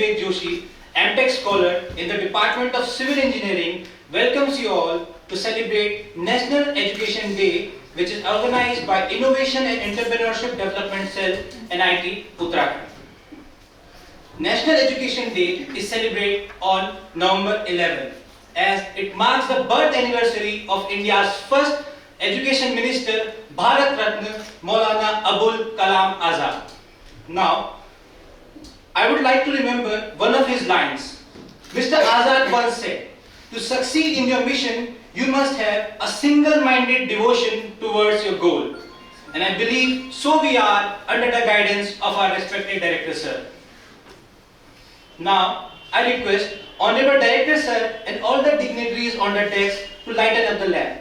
Vivek Joshi, MTech scholar in the Department of Civil Engineering, welcomes you all to celebrate National Education Day, which is organized by Innovation and Entrepreneurship Development Cell, NIT Uttarakhand. National Education Day is celebrated on November 11th, as it marks the birth anniversary of India's first Education Minister, Bharat Ratna Maulana Abul Kalam Azad. Now, I would like to remember one of his lines. Mr. Azad once said, "To succeed in your mission, you must have a single-minded devotion towards your goal." And I believe so we are under the guidance of our respected Director Sir. Now, I request Hon'ble Director Sir and all the dignitaries on the desk to lighten up the lab.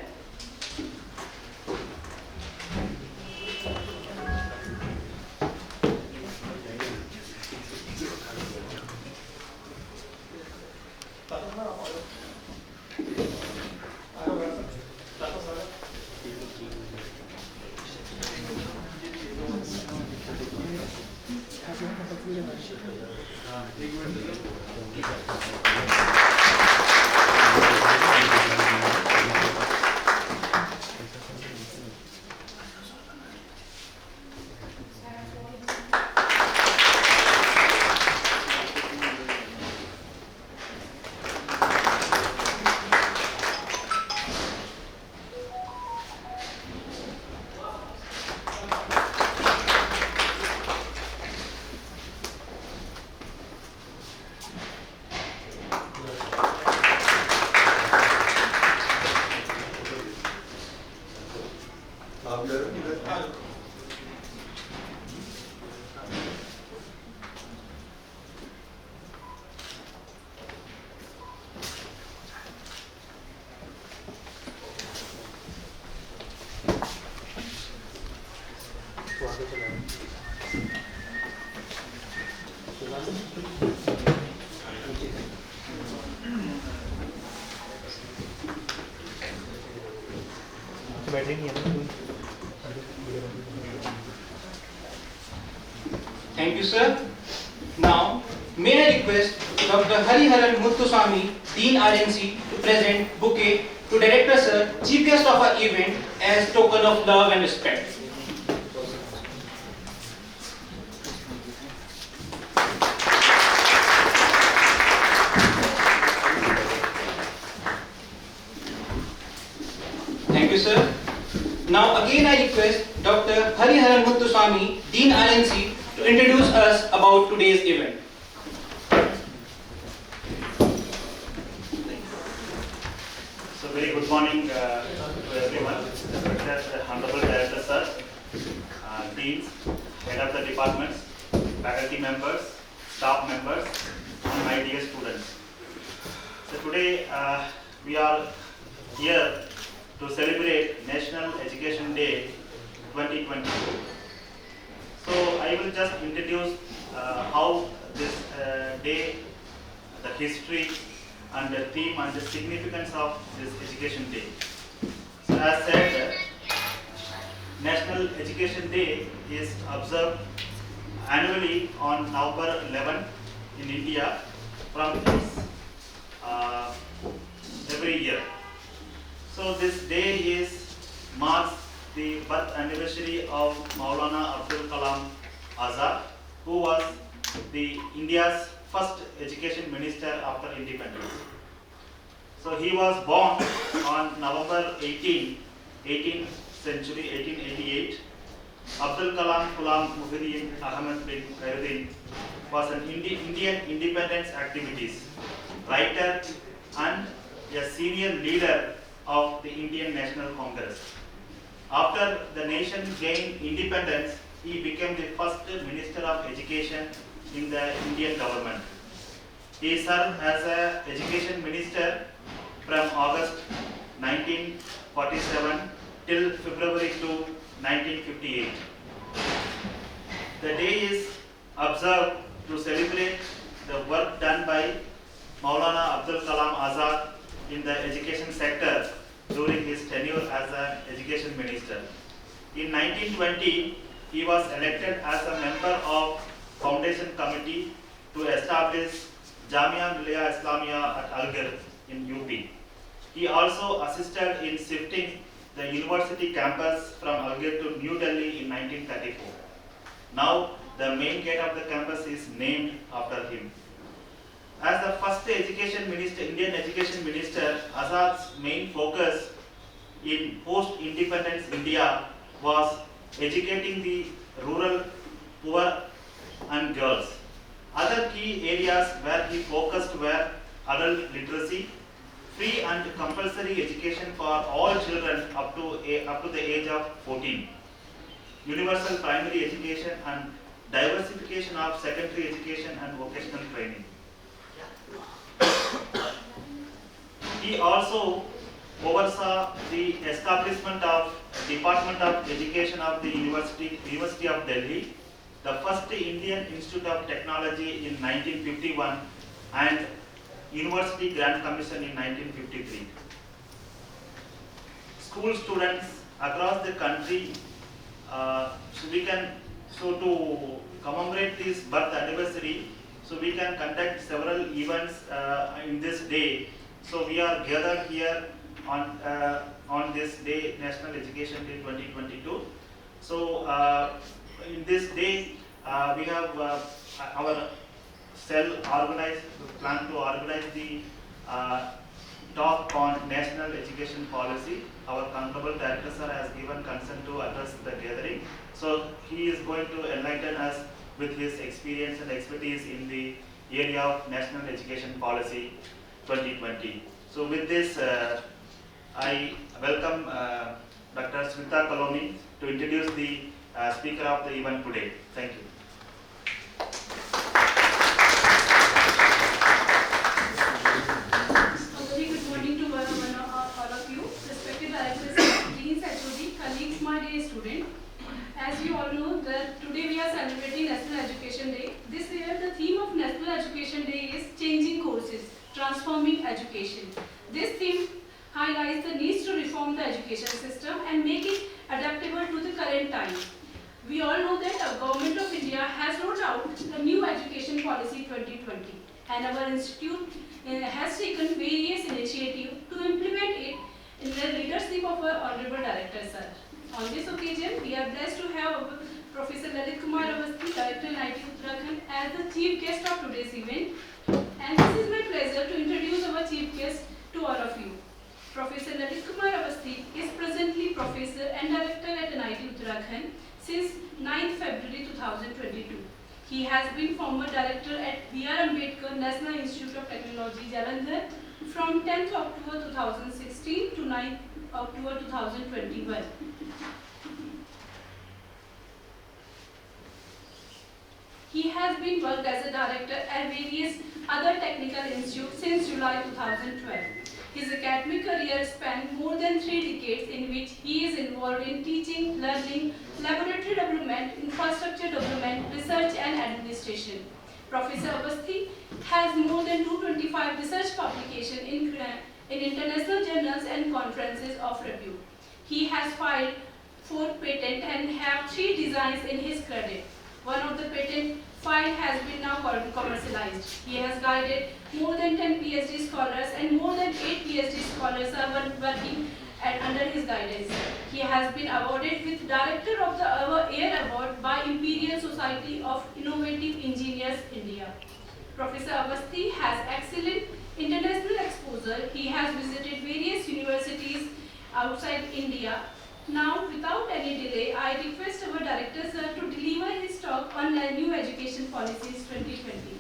Thank you, sir. Now, may I request Dr. Hariharan Muttuswamy, Dean RNC, to present bouquet to Director Sir, Chief Guest of our event, as token of love and respect. Thank you, sir. Now again I request Dr. Hariharan Muttuswamy, Dean RNC, to introduce us about today's event. So very good morning to everyone. Respected Hon'ble Director Sir, Deans, Head of the Departments, Faculty members, Staff members, and my dear students. So today we are here to celebrate National Education Day 2022. So I will just introduce how this day, the history and the theme and the significance of this Education Day. So as said, National Education Day is observed annually on November 11 in India from every year. So this day marks the birth anniversary of Maulana Abul Kalam Azad, who was the India's first education minister after independence. So he was born on November 18, 18th century, 1888. Abdul Kalam Muhyiddin Ahmed bin Khairuddin was an Indian independence activist, writer, and a senior leader of the Indian National Congress. After the nation gained independence, he became the first Minister of Education in the Indian government. He served as an Education Minister from August 1947 till February 2, 1958. The day is observed to celebrate the work done by Maulana Abul Kalam Azad in the education sector during his tenure as an education minister. In 1920, he was elected as a member of Foundation Committee to establish established Jamia Millia Islamia at Algar in UP. He also assisted in shifting the university campus from Algar to New Delhi in 1934. Now, the main gate of the campus is named after him. As the first education minister, Indian education minister, Azad's main focus in post-independence India was educating the rural poor and girls. Other key areas where he focused were adult literacy, free and compulsory education for all children up to the age of 14, universal primary education and diversification of secondary education and vocational training. He also oversaw the establishment of Department of Education of the University of Delhi, the first Indian Institute of Technology in 1951 and University Grant Commission in 1953. School students across the country, to commemorate this birth anniversary, so we can conduct several events in this day. So we are gathered here on this day, National Education Day 2022. So in this day, we have our cell organized, plan to organize the talk on national education policy. Our Hon'ble Director sir has given consent to address the gathering. So he is going to enlighten us with his experience and expertise in the area of national education policy 2020. So with this, I welcome Dr. Smita Kalomi to introduce the speaker of the event today. Thank you. A very good morning to all of you, respected directors, deans, HOD, colleagues, my dear student. As you all know, that today we are celebrating National Education Day. This year, the theme of National Education Day is changing courses, transforming education. This theme highlights the needs to reform the education system and make it adaptable to the current times. We all know that the Government of India has rolled out the new Education Policy 2020, and our institute has taken various initiatives to implement it in the leadership of our Hon'ble Director sir. On this occasion, we are blessed to have Professor Awasthi, Director NIT Uttarakhand, as the chief guest of today's event. And this is my pleasure to introduce our chief guest to all of you. Professor Awasthi is presently Professor and Director at NIT Uttarakhand since 9th February 2022. He has been former Director at B.R. Ambedkar National Institute of Technology, Jalandhar from 10th October 2016 to 9th October 2021. He has been worked as a director at various other technical institutes since July 2012. His academic career spanned more than 3 decades, in which he is involved in teaching, learning, laboratory development, infrastructure development, research and administration. Professor Awasthi has more than 225 research publications in international journals and conferences of repute. He has filed 4 patents and have 3 designs in his credit. One of the patent file has been now commercialized. He has guided more than 10 PhD scholars, and more than 8 PhD scholars are working under his guidance. He has been awarded with Director of the Air Award by Imperial Society of Innovative Engineers, India. Professor Awasthi has excellent international exposure. He has visited various universities outside India. Now, without any delay, I request our Director sir to deliver his talk on the new education policies 2020.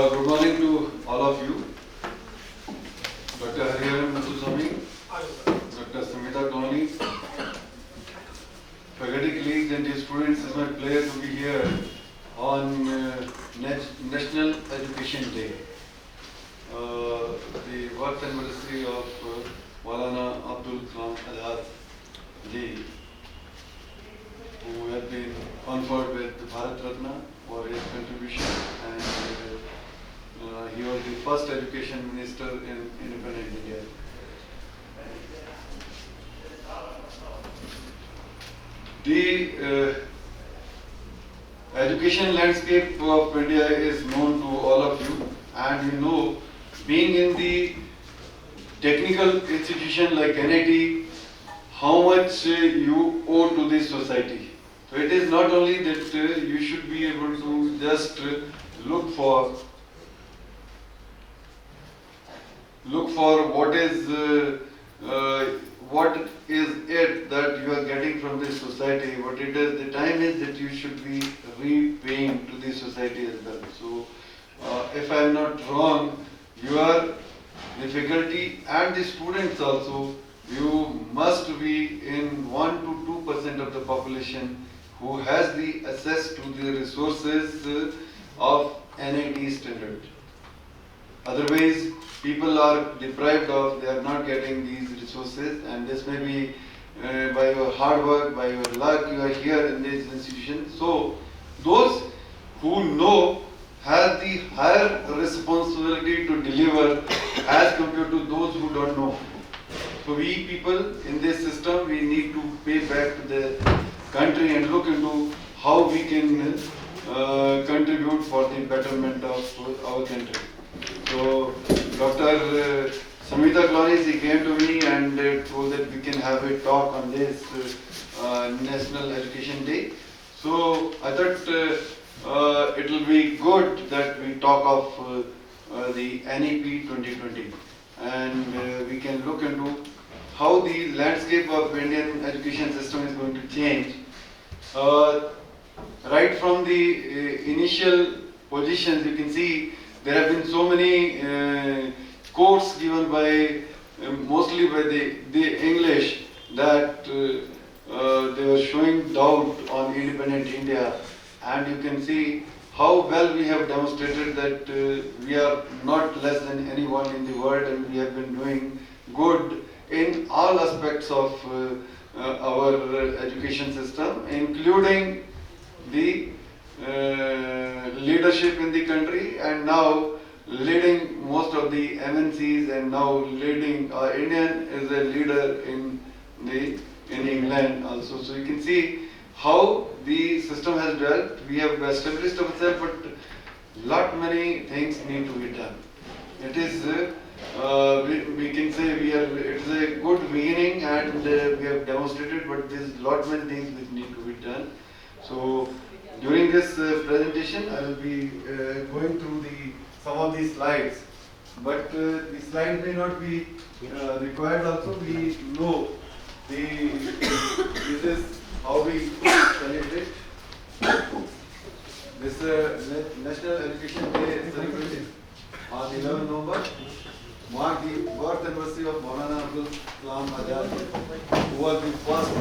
Good morning to all of you. Dr. Hariharan Muthuswamy, Dr. Smita Kaloni, faculty colleagues and dear students, it's my pleasure to be here on National Education Day. The birth anniversary of Maulana Abul Azad ji, who had been conferred with the Bharat Ratna for his contribution, and he was the first education minister in independent India. The education landscape of India is known to all of you, and you know, being in the technical institution like NIT, how much you owe to this society. So it is not only that you should be able to just look for what is it that you are getting from this society. What it is, the time is that you should be repaying to the society as well. So if I am not wrong, you are the faculty and the students also, you must be in 1 to 2% of the population who has the access to the resources of NIT standard. Otherwise, people are deprived of, they are not getting these resources, and this may be by your hard work, by your luck, you are here in this institution. So, those who know have the higher responsibility to deliver as compared to those who don't know. So we people in this system, we need to pay back to the country and look into how we can contribute for the betterment of our country. So Dr. Samita Glonis, he came to me and told that we can have a talk on this National Education Day. So I thought it will be good that we talk of the NEP 2020, and we can look into how the landscape of Indian education system is going to change. Right from the initial positions, you can see there have been so many quotes given by mostly by the English that they were showing doubt on independent India, and you can see how well we have demonstrated that we are not less than anyone in the world, and we have been doing good in all aspects of our education system, including the leadership in the country, and now leading most of the MNCs, and now leading Indian is a leader in England also. So you can see how the system has developed. We have established ourselves, but lot many things need to be done. It is we can say it is a good beginning, and we have demonstrated, but there is lot many things which need to be done. So during this presentation, I will be going through some of these slides, but the slides may not be required also. We know this is how we celebrate. This National Education Day is celebrated on 11 November, mark the birth anniversary of Maulana Abul Azad, who was the first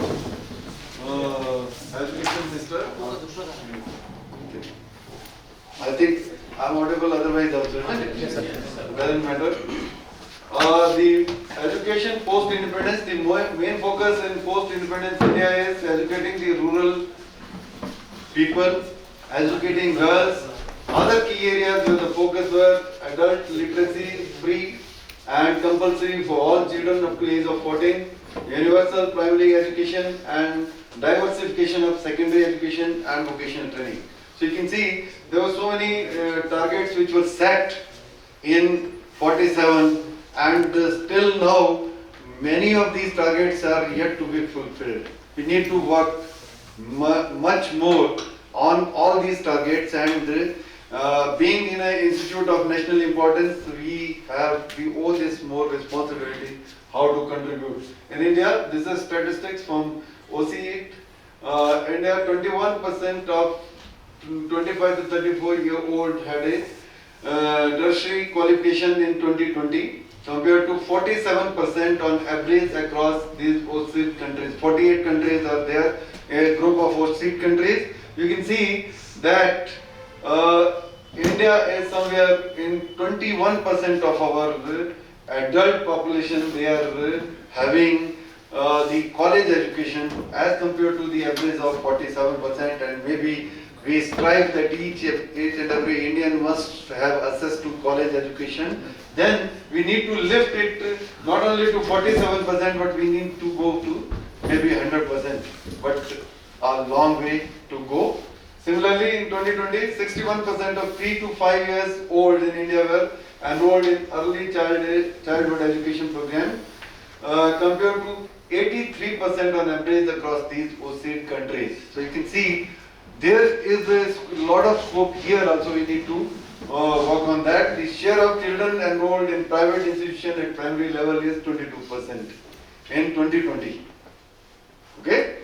education minister. I think I'm audible, otherwise also. Doesn't matter. The education post-independence, the main focus in post-independence India is educating the rural people, educating girls. Other key areas where the focus were adult literacy, free and compulsory for all children up to age of 14, universal primary education, and diversification of secondary education and vocational training. So you can see there were so many targets which were set in 47, and still now many of these targets are yet to be fulfilled. We need to work much more on all these targets, and being in an institute of national importance, we owe this more responsibility how to contribute. In India, this is statistics from OCE. India, 21% of 25 to 34-year-old had a tertiary qualification in 2020, compared to 47% on average across these OCE countries. 48 countries are there, a group of OCE countries. You can see that India is somewhere in 21% of our adult population. They are having the college education as compared to the average of 47%, and maybe we strive that each and every Indian must have access to college education. Then we need to lift it not only to 47%, but we need to go to maybe 100%, but a long way to go. Similarly, in 2020, 61% of 3 to 5 years old in India were enrolled in early childhood education program, compared to 83% on average across these OECD countries. So you can see there is a lot of scope here. Also, we need to work on that. The share of children enrolled in private institutions at primary level is 22% in 2020. Okay.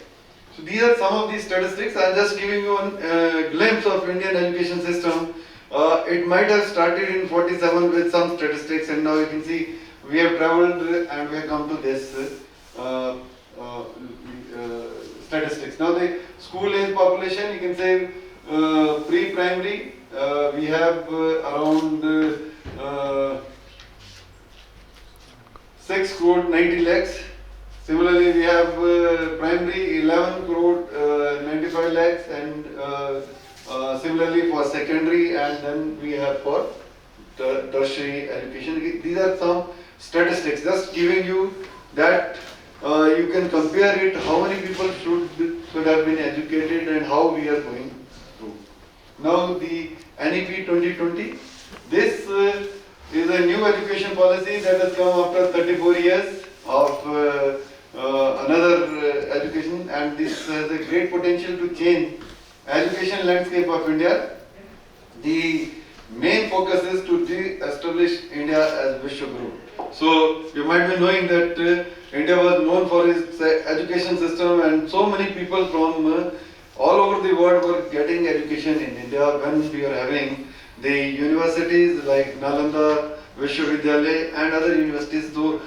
So these are some of the statistics. I am just giving you a glimpse of Indian education system. It might have started in 47 with some statistics, and now you can see we have traveled and we have come to this statistics. Now the school age population, you can say pre-primary, we have around 6 crore 90 lakhs. Similarly, we have primary 11 crore 95 lakhs, and similarly for secondary, and then we have for tertiary education. These are some statistics, just giving you that you can compare it, how many people should have been educated and how we are going through. Now the NEP 2020, this is a new education policy that has come after 34 years of another education, and this has a great potential to change education landscape of India. The main focus is to de-establish India as Vishwaguru. So you might be knowing that India was known for its education system, and so many people from all over the world were getting education in India when we were having the universities like Nalanda, Vishwavidyalaya and other universities. So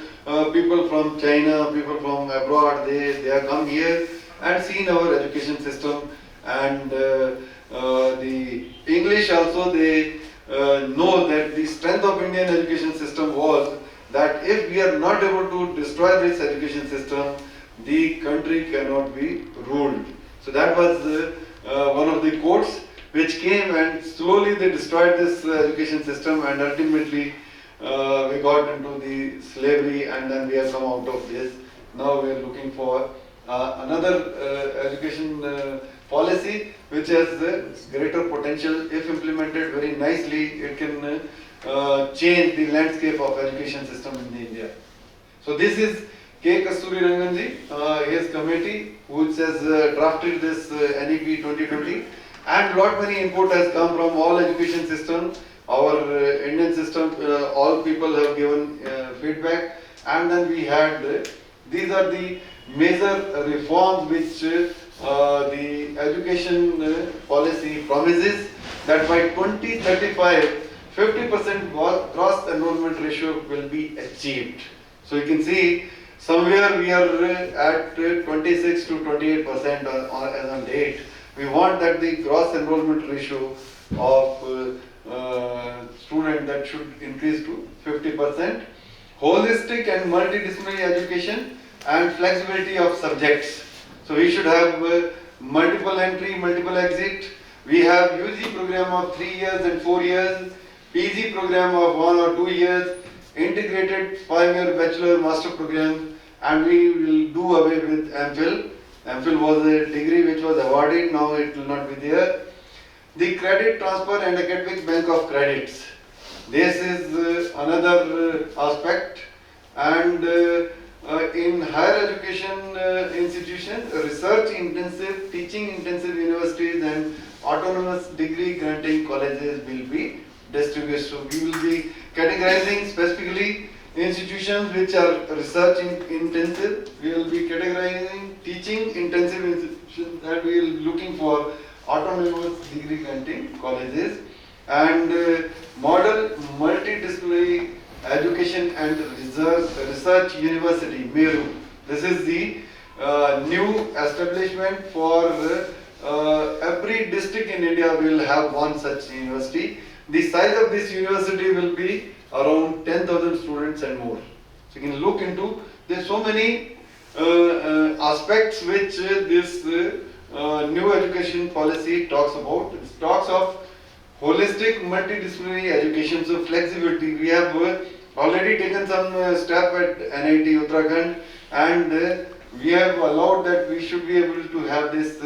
people from China, people from abroad, they have come here and seen our education system, and the English also, they know that the strength of Indian education system was that if we are not able to destroy this education system, the country cannot be ruled. So that was one of the quotes which came, and slowly they destroyed this education system, and ultimately we got into the slavery, and then we have come out of this. Now we are looking for another education policy which has greater potential. If implemented very nicely, it can change the landscape of education system in India. So this is K. Kasturi Ranganji, his committee, which has drafted this NEP 2020, and lot many input has come from all education system. Our Indian system, all people have given feedback, and then we had these are the major reforms which the education policy promises, that by 2035 50% gross enrollment ratio will be achieved. So you can see somewhere we are at 26 to 28% as on date. We want that the gross enrollment ratio of student that should increase to 50%. Holistic and multidisciplinary education and flexibility of subjects. So we should have multiple entry, multiple exit. We have UG program of 3 years and 4 years, PG program of 1 or 2 years, integrated 5-year bachelor master program, and we will do away with MPhil. MPhil was a degree which was awarded, now it will not be there. The credit transfer and academic bank of credits. This is another aspect, and in higher education institutions, research intensive, teaching intensive universities and autonomous degree granting colleges will be distributed. So we will be categorizing specifically institutions which are research intensive. We will be categorizing teaching intensive institutions, and we will be looking for autonomous degree granting colleges, and model multidisciplinary education and research university, MERU. This is the new establishment for every district in India will have one such university. The size of this university will be around 10,000 students and more. So you can look into, there's so many aspects which this new education policy talks about. It talks of holistic multidisciplinary education, so flexibility. We have already taken some step at NIT Uttarakhand, and we have allowed that we should be able to have this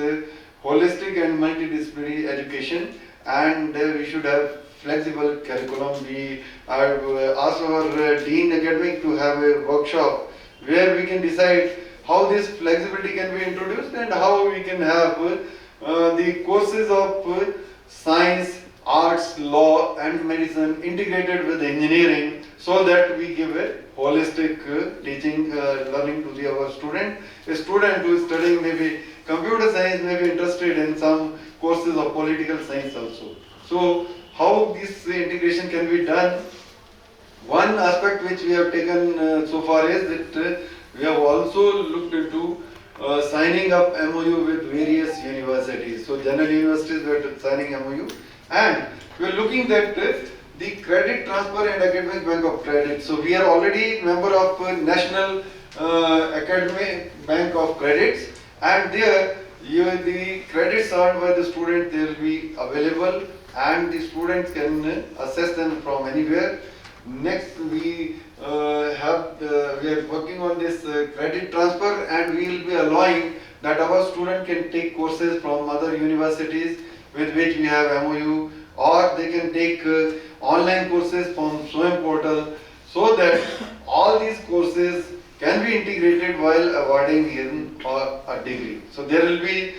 holistic and multidisciplinary education, and we should have flexible curriculum. We have asked our Dean Academic to have a workshop where we can decide how this flexibility can be introduced and how we can have the courses of science, arts, law and medicine integrated with engineering, so that we give a holistic teaching learning to our student. A student who is studying maybe computer science may be interested in some courses of political science also. So how this integration can be done? One aspect which we have taken so far is that we have also looked into signing up MOU with various universities. So general universities were signing MOU, and we are looking at the credit transfer and academic bank of credit. So we are already member of National Academic Bank of Credits, and there the credits earned by the student, they will be available and the students can assess them from anywhere. Next we are working on this credit transfer, and we will be allowing that our student can take courses from other universities with which we have MOU, or they can take online courses from SWAYAM portal, so that all these courses can be integrated while awarding him a degree. So there will be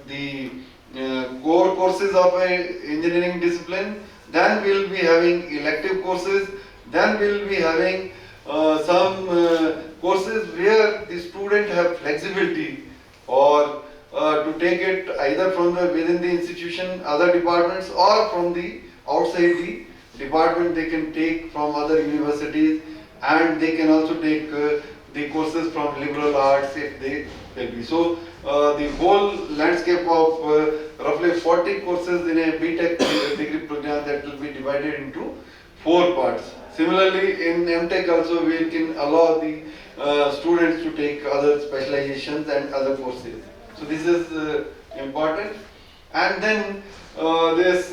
the core courses of a engineering discipline, then we will be having elective courses, then we will be having some courses where the student have flexibility or to take it either from within the institution, other departments, or from the outside the department. They can take from other universities, and they can also take the courses from liberal arts if they will be. So the whole landscape of roughly 40 courses in a BTech degree program, that will be divided into 4 parts. Similarly, in MTech also we can allow the students to take other specializations and other courses. So this is important. And then this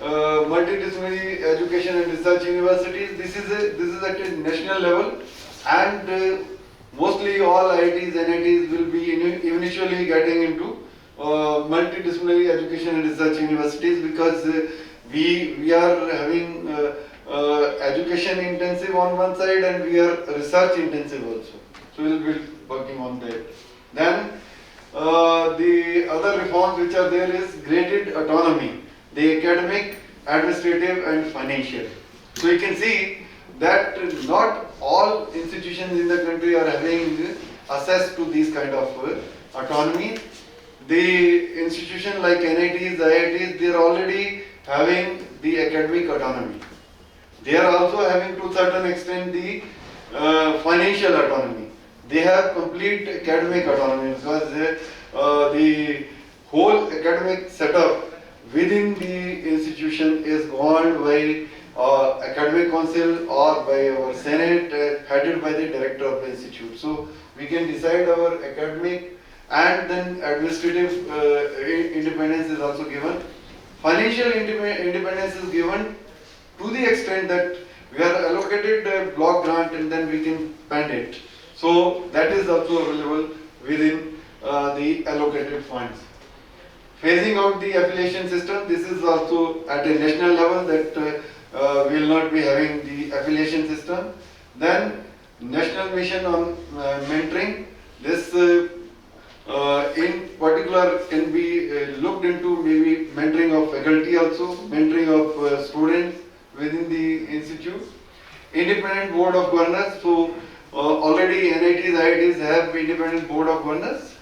multidisciplinary education and research universities. This is at a national level, and mostly all IITs, NITs will be initially getting into multidisciplinary education and research universities, because we are having education intensive on one side, and we are research intensive also. So we will be working on that. Then the other reforms which are there is graded autonomy, the academic, administrative and financial. So you can see that not all institutions in the country are having access to these kind of autonomy. The institution like NITs, IITs, they are already having the academic autonomy. They are also having to a certain extent the financial autonomy. They have complete academic autonomy, because the whole academic setup within the institution is governed by academic council or by our senate, headed by the director of the institute. So we can decide our academic, and then administrative independence is also given. Financial independence is given to the extent that we are allocated a block grant and then we can spend it. So that is also available within the allocated funds. Phasing out the affiliation system, this is also at a national level, that we will not be having the affiliation system. Then national mission on mentoring, this in particular can be looked into, maybe mentoring of faculty also, mentoring of students within the institute. Independent board of governors, so already NITs, IITs have independent board of governors,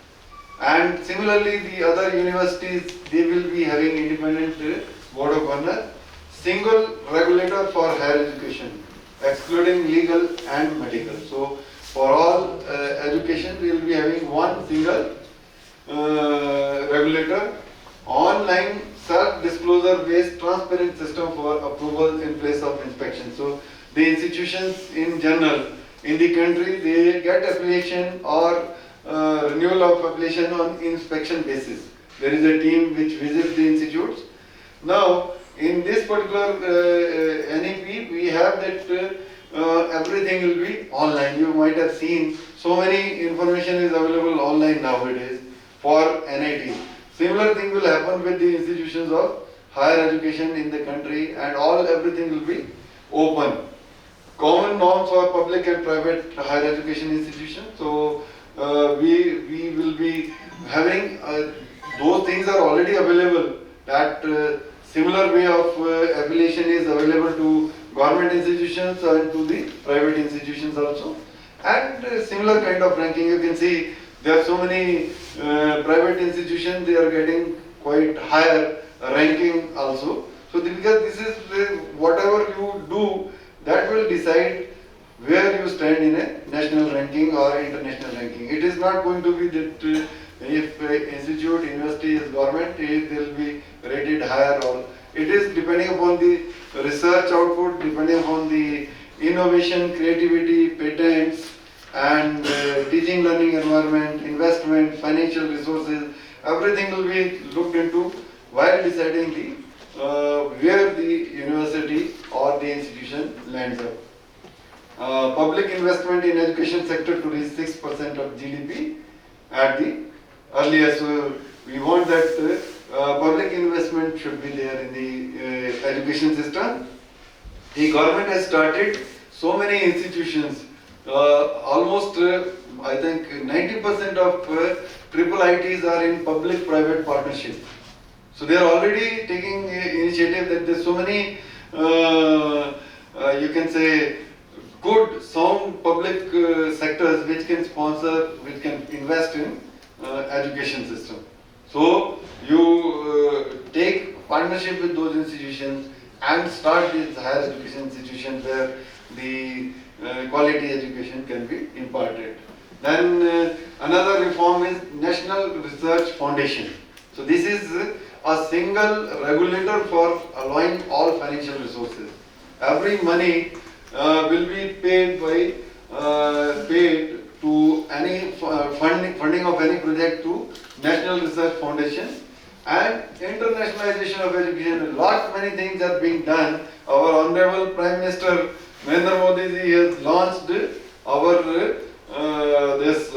and similarly the other universities, they will be having independent board of governors. Single regulator for higher education, excluding legal and medical. So for all education, we will be having one single regulator. Online self-disclosure based transparent system for approval in place of inspection. So the institutions in general in the country, they get affiliation or renewal of affiliation on inspection basis. There is a team which visits the institutes. Now, in this particular NEP, we have that everything will be online. You might have seen so many information is available online nowadays for NIT. Similar thing will happen with the institutions of higher education in the country, and everything will be open. Common norms for public and private higher education institutions. So we will be having those things are already available. That similar way of affiliation is available to government institutions and to the private institutions also. And similar kind of ranking, you can see there are so many private institutions, they are getting quite higher ranking also. So because this is whatever you do, that will decide where you stand in a national ranking or international ranking. It is not going to be that if institute, university is government, they will be rated higher, or it is depending upon the research output, depending upon the innovation, creativity, patents, and teaching learning environment, investment, financial resources. Everything will be looked into while deciding the where the university or the institution lands up. Public investment in education sector to reach 6% of GDP at the earliest. So we want that public investment should be there in the education system. The government has started so many institutions. Almost I think 90% of triple ITs are in public-private partnership. So they are already taking initiative that there's so many, you can say, good, sound public sectors which can sponsor, which can invest in education system. So you take partnership with those institutions and start these higher education institutions where the quality education can be imparted. Then another reform is National Research Foundation. So this is a single regulator for allowing all financial resources. Every money will be paid to any funding of any project to National Research Foundation. And internationalization of education, a lot many things are being done. Our Honorable Prime Minister Narendra Modi ji has launched our this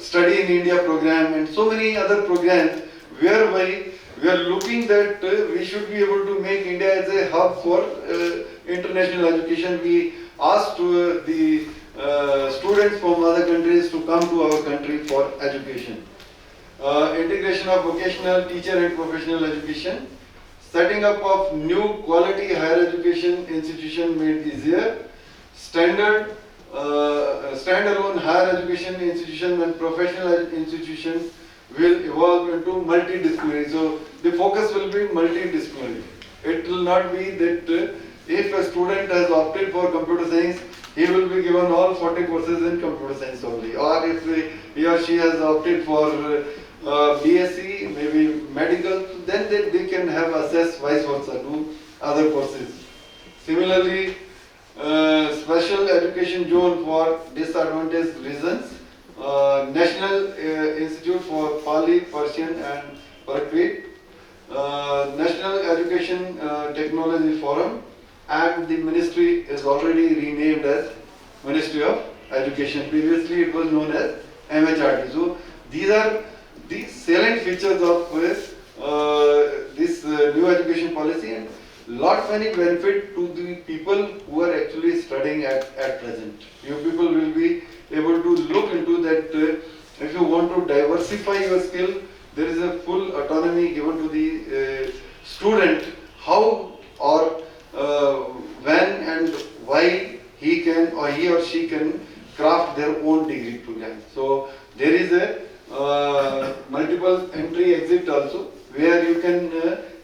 Study in India program and so many other programs whereby we are looking that we should be able to make India as a hub for international education. We asked the students from other countries to come to our country for education. Integration of vocational, teacher and professional education. Setting up of new quality higher education institution made easier. Standalone higher education institution and professional institutions will evolve into multidisciplinary. So the focus will be multidisciplinary. It will not be that if a student has opted for computer science, he will be given all 40 courses in computer science only. Or if he or she has opted for BSc, maybe medical, then they can have access vice versa to other courses. Similarly, special education zone for disadvantaged regions, National Institute for Pali, Persian and Prakrit, National Education Technology Forum, and the ministry is already renamed as Ministry of Education. Previously it was known as MHRD. So these are the salient features of this new education policy, and lot many benefit to the people who are actually studying at present. You people will be able to look into that. If you want to diversify your skill, there is a full autonomy given to the student how or when and why he can or he or she can craft their own degree program. So there is a multiple entry exit also, where you can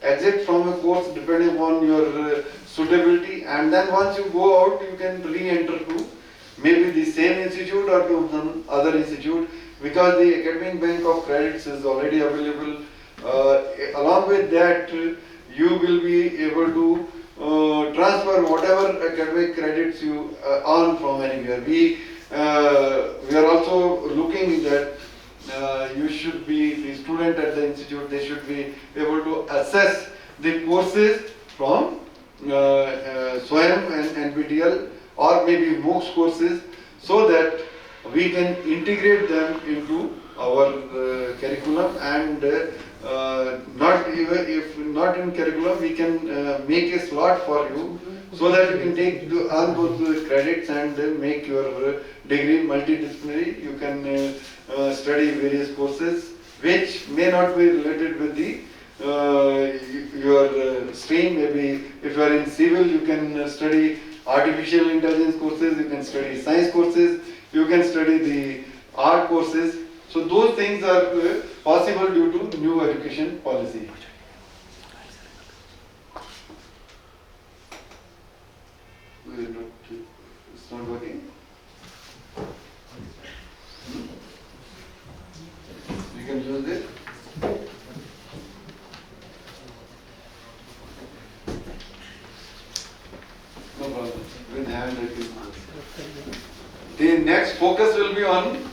exit from a course depending on your suitability, and then once you go out you can re-enter to maybe the same institute or to some other institute, because the academic bank of credits is already available. along with that, you will be able to transfer whatever academic credits you earn from anywhere. We are also looking that you should be, the student at the institute, they should be able to assess the courses from SWAYAM and NPTEL or maybe MOOCs courses, so that we can integrate them into our curriculum, and not even if not in curriculum, we can make a slot for you so that you can take to earn those credits and make your degree multidisciplinary. You can study various courses which may not be related with the your stream. Maybe if you are in civil, you can study artificial intelligence courses, you can study science courses, you can study the art courses. So those things are possible due to new education policy. It's not working. You can use this. No problem. With hand it is. The next focus will be on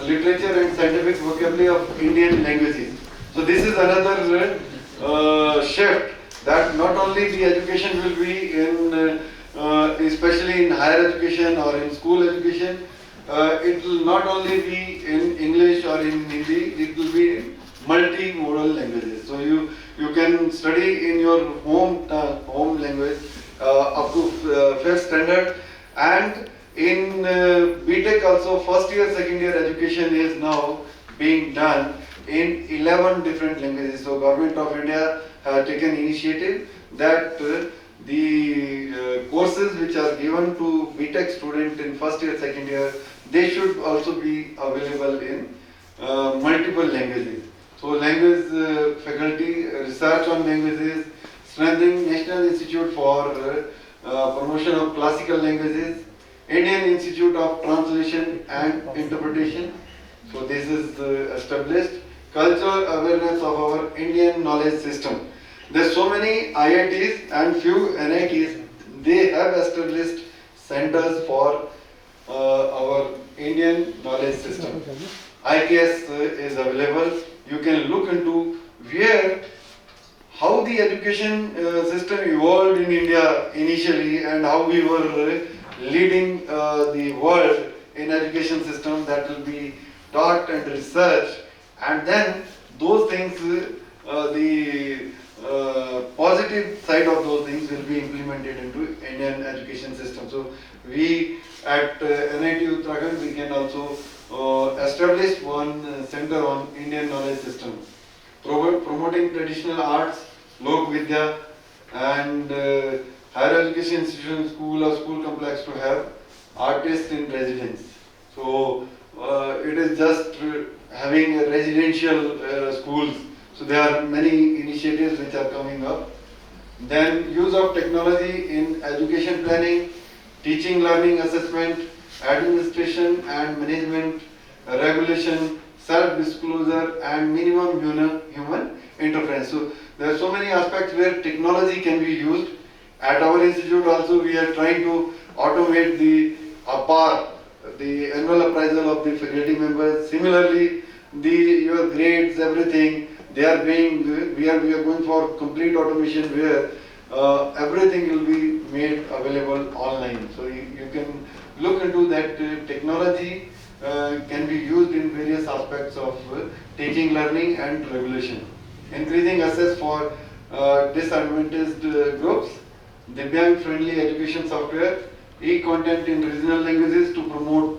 literature and scientific vocabulary of Indian languages. So this is another shift, that not only the education will be in, especially in higher education or in school education, it will not only be in English or in Hindi, it will be in multimodal languages. So you can study in your home language up to 5th standard, and in BTech also first year, second year education is now being done in 11 different languages. So Government of India has taken initiative that the courses which are given to BTech student in first year, second year, they should also be available in multiple languages. So language faculty, research on languages, strengthening National Institute for Promotion of Classical Languages, Indian Institute of Translation and Interpretation. So this is established. Cultural awareness of our Indian knowledge system. There are so many IITs and few NITs, they have established centers for our Indian knowledge system. IKS is available. You can look into where, how the education system evolved in India initially, and how we were leading the world in education system that will be taught and researched, and then those things, the positive side of those things will be implemented into Indian education system. So we at NIT Uttarakhand, we can also establish one center on Indian knowledge system, promoting traditional arts, Lok Vidya, and higher education institution, school or school complex to have artists in residence. So it is just having a residential schools. So there are many initiatives which are coming up. Then use of technology in education planning, teaching, learning, assessment, administration and management, regulation, self-disclosure and minimum human interference. So there are so many aspects where technology can be used. At our institute also we are trying to automate the APAR, the annual appraisal of the faculty members. Similarly, your grades, everything, they are being, we are going for complete automation where everything will be made available online. So you can look into that. Technology can be used in various aspects of teaching, learning and regulation. Increasing access for disadvantaged groups, Divyang friendly education software, e-content in regional languages to promote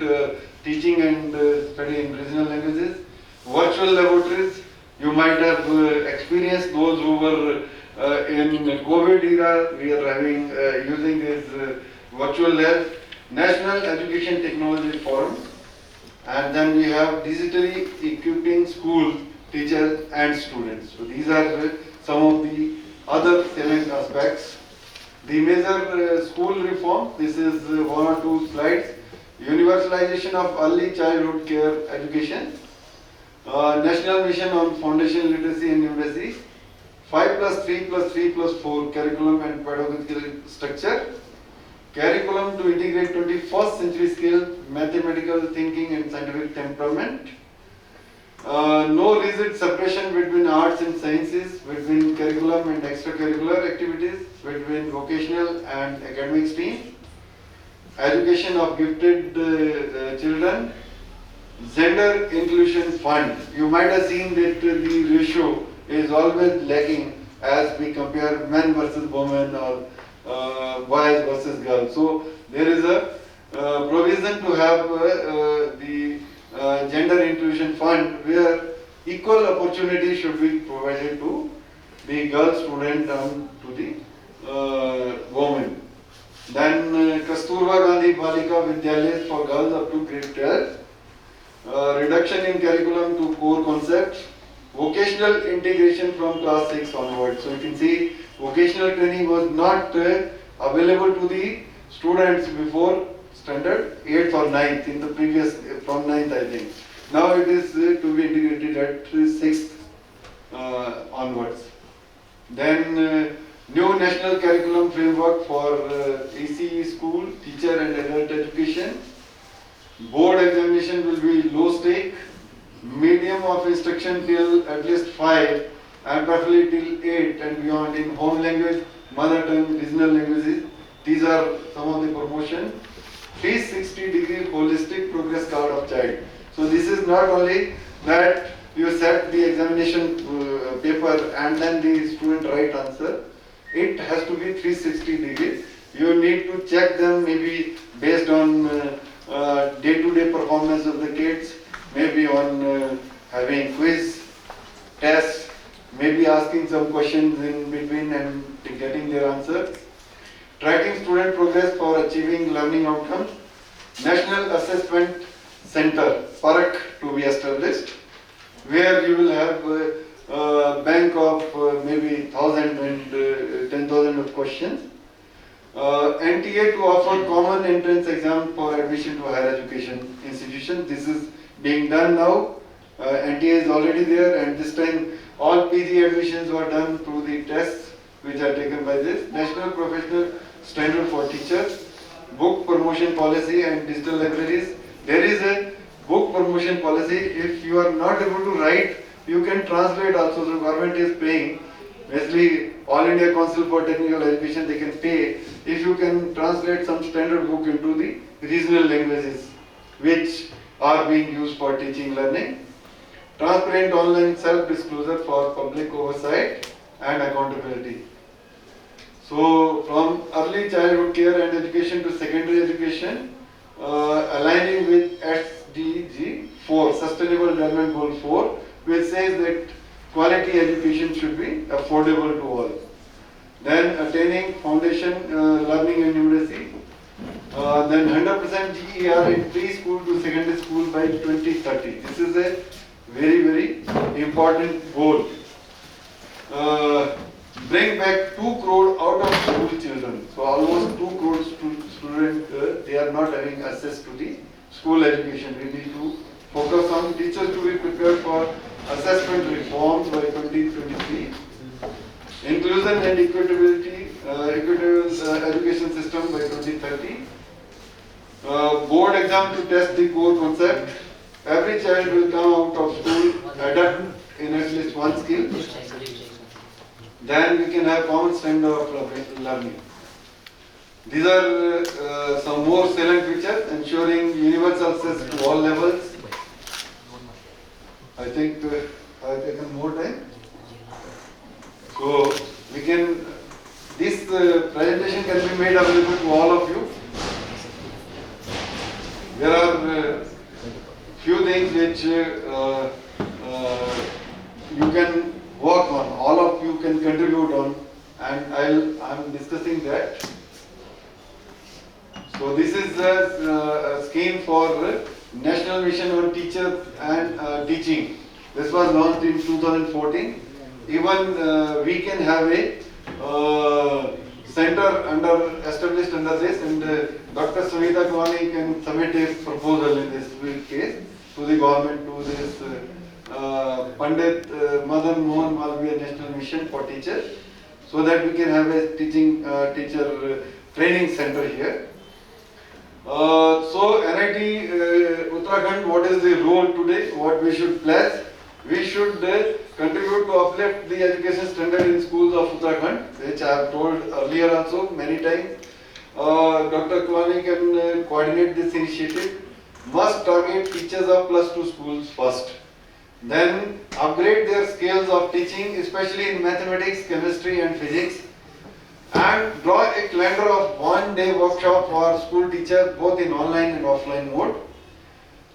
teaching and study in regional languages, virtual laboratories. You might have experienced those who were in the COVID era. We are having using this virtual lab, National Education Technology Forum, and then we have digitally equipping school teachers and students. So these are some of the other salient aspects. The major school reform, this is one or two slides. universalization of early childhood care education, national mission on foundation literacy and numeracy, 5+3+3+4 curriculum and pedagogical structure, curriculum to integrate 21st century skills, mathematical thinking and scientific temperament, no rigid separation between arts and sciences, between curriculum and extracurricular activities, between vocational and academic streams, education of gifted children, gender inclusion fund. You might have seen that the ratio is always lacking as we compare men versus women or boys versus girls. So there is a provision to have the gender inclusion fund where equal opportunity should be provided to the girl student and to the women. Then Kasturba Gandhi Balika Vidyalaya for girls up to grade 12. Reduction in curriculum to core concepts. Vocational integration from class 6 onwards. So you can see vocational training was not available to the students before standard 8th or 9th in the previous, from 9th I think. Now it is to be integrated at 6th onwards. Then new national curriculum framework for ECE school, teacher and adult education. Board examination will be low stake. Medium of instruction till at least 5 and preferably till 8 and beyond in home language, mother tongue, regional languages. These are some of the promotion. 360-degree holistic progress card of child. So this is not only that you set the examination paper and then the student write answer. It has to be 360 degrees. You need to check them maybe based on day-to-day performance of the kids, maybe on having quiz, tests, maybe asking some questions in between and getting their answers. Tracking student progress for achieving learning outcomes. National Assessment Center, PARC, to be established, where you will have a bank of maybe 1,000 and 10,000 of questions. NTA to offer common entrance exam for admission to higher education institution. This is being done now. NTA is already there, and this time all PG admissions were done through the tests which are taken by this. National Professional Standard for Teachers, book promotion policy and digital libraries. There is a book promotion policy. If you are not able to write, you can translate also. The government is paying. Basically, All India Council for Technical Education, they can pay if you can translate some standard book into the regional languages which are being used for teaching learning. Transparent online self-disclosure for public oversight and accountability. So from early childhood care and education to secondary education, aligning with SDG 4, Sustainable Development Goal 4, which says that quality education should be affordable to all. Then attaining foundation learning and numeracy. Then 100% GER in preschool to secondary school by 2030. This is a very, very important goal. Bring back 2 crore out of school children. So almost 2 crore students, they are not having access to the school education. We need to focus on teachers to be prepared for assessment reforms by 2023. Inclusion and equitability, equitable education system by 2030. Board exam to test the core concept. Every child will come out of school adept in at least one skill. Then we can have common standard of learning. These are some more salient features, ensuring universal access to all levels. I think I have taken more time. So we can, this presentation can be made available to all of you. There are few things which you can work on, all of you can contribute on, and I'm discussing that. So this is a scheme for National Mission on Teacher and Teaching. This was launched in 2014. Even we can have a center established under this, and Dr. Sunita Kwani can submit a proposal in this case to the government, to this Pandit Madan Mohan Malviya National Mission for Teachers, so that we can have a teacher training center here. So NIT Uttarakhand, what is the role today? What we should pledge? We should contribute to uplift the education standard in schools of Uttarakhand, which I have told earlier also many times. Dr. Kulani can coordinate this initiative. Must target teachers of +2 schools first. Then upgrade their skills of teaching, especially in mathematics, chemistry and physics. And draw a calendar of one-day workshop for school teachers, both in online and offline mode.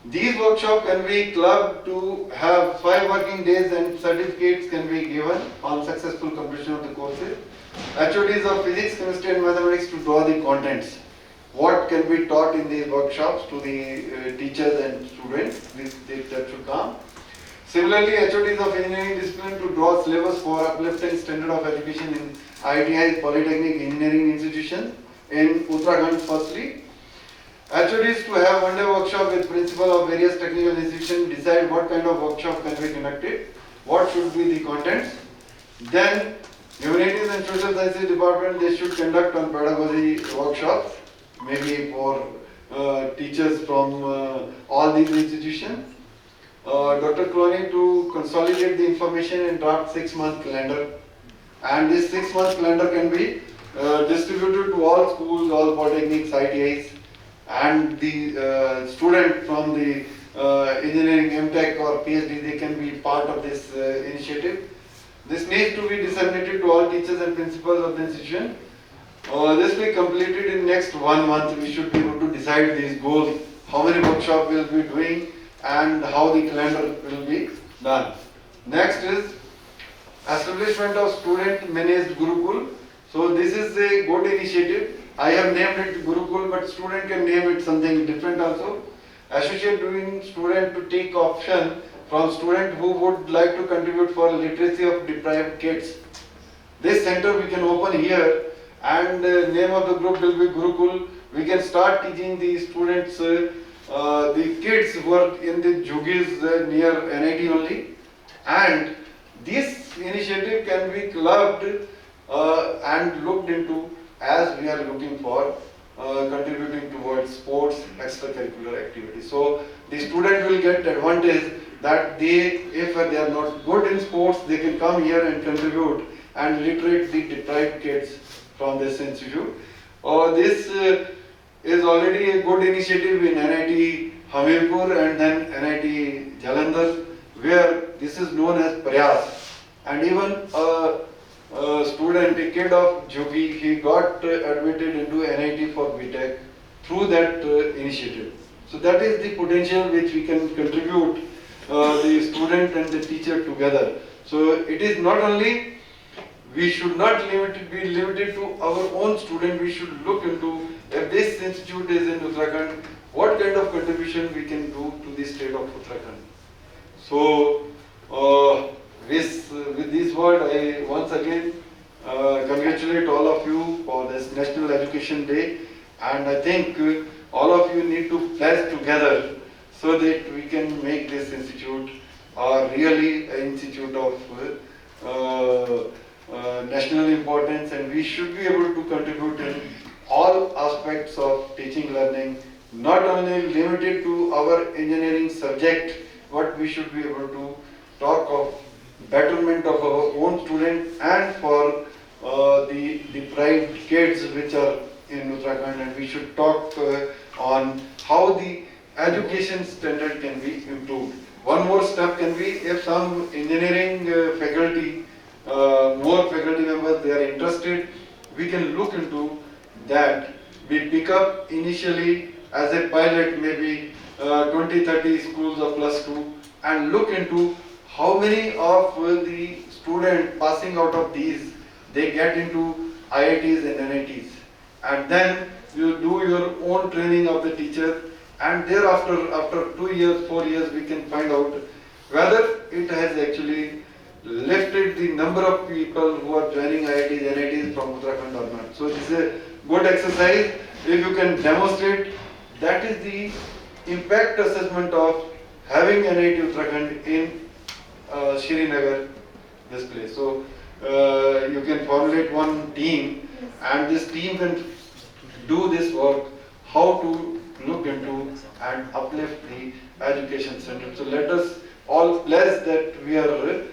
These workshops can be clubbed to have 5 working days, and certificates can be given on successful completion of the courses. HODs of physics, chemistry and mathematics to draw the contents. What can be taught in these workshops to the teachers and students, that should come. Similarly, HODs of engineering discipline to draw syllabus for uplifting standard of education in ITI, polytechnic, engineering institutions in Uttarakhand firstly. HODs to have one-day workshop with principal of various technical institutions, decide what kind of workshop can be conducted, what should be the contents. Then humanities and social sciences department, they should conduct on pedagogy workshops, maybe for teachers from all these institutions. Dr. Cloney to consolidate the information and draft 6-month calendar, and this 6-month calendar can be distributed to all schools, all polytechnics, ITIs, and the student from the engineering, MTech or PhD, they can be part of this initiative. This needs to be disseminated to all teachers and principals of the institution. This will be completed in next 1 month. We should be able to decide these goals, how many workshops we will be doing and how the calendar will be done. Next is establishment of student managed Gurukul. So this is a good initiative. I have named it Gurukul, but student can name it something different also. Associate doing student to take option from student who would like to contribute for literacy of deprived kids. This center we can open here, and name of the group will be Gurukul. We can start teaching the students, the kids who are in the Jugis near NIT only, and this initiative can be clubbed and looked into as we are looking for contributing towards sports, extracurricular activities. So the student will get advantage that if they are not good in sports, they can come here and contribute and literate the deprived kids from this institute. This is already a good initiative in NIT Hamirpur and then NIT Jalandhar, where this is known as Prayas. And even a student, a kid of Jogi, he got admitted into NIT for BTech through that initiative. So that is the potential which we can contribute, the student and the teacher together. So it is not only, we should not be limited to our own student, we should look into if this institute is in Uttarakhand, what kind of contribution we can do to the state of Uttarakhand. So with this word, I once again congratulate all of you for this National Education Day, and I think all of you need to pledge together so that we can make this institute really an institute of national importance, and we should be able to contribute in all aspects of teaching learning, not only limited to our engineering subject, but we should be able to talk of betterment of our own students and for the deprived kids which are in Uttarakhand, and we should talk on how the education standard can be improved. One more step can be, if some engineering faculty, more faculty members, they are interested, we can look into that. We pick up initially as a pilot maybe 20-30 schools of +2 and look into how many of the students passing out of these, they get into IITs and NITs. And then you do your own training of the teacher, and thereafter, after 2 years, 4 years, we can find out whether it has actually lifted the the number of people who are joining IITs, NITs from Uttarakhand or not. So this is a good exercise. If you can demonstrate, that is the impact assessment of having NIT Uttarakhand in Srinagar, this place. So you can formulate one team, and this team can do this work, how to look into and uplift the education standard. So let us all pledge that we are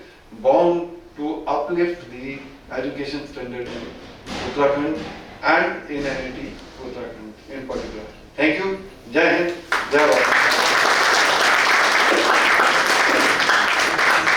bound to uplift the education standard in Uttarakhand and in NIT Uttarakhand in particular. Thank you. Jai Hind.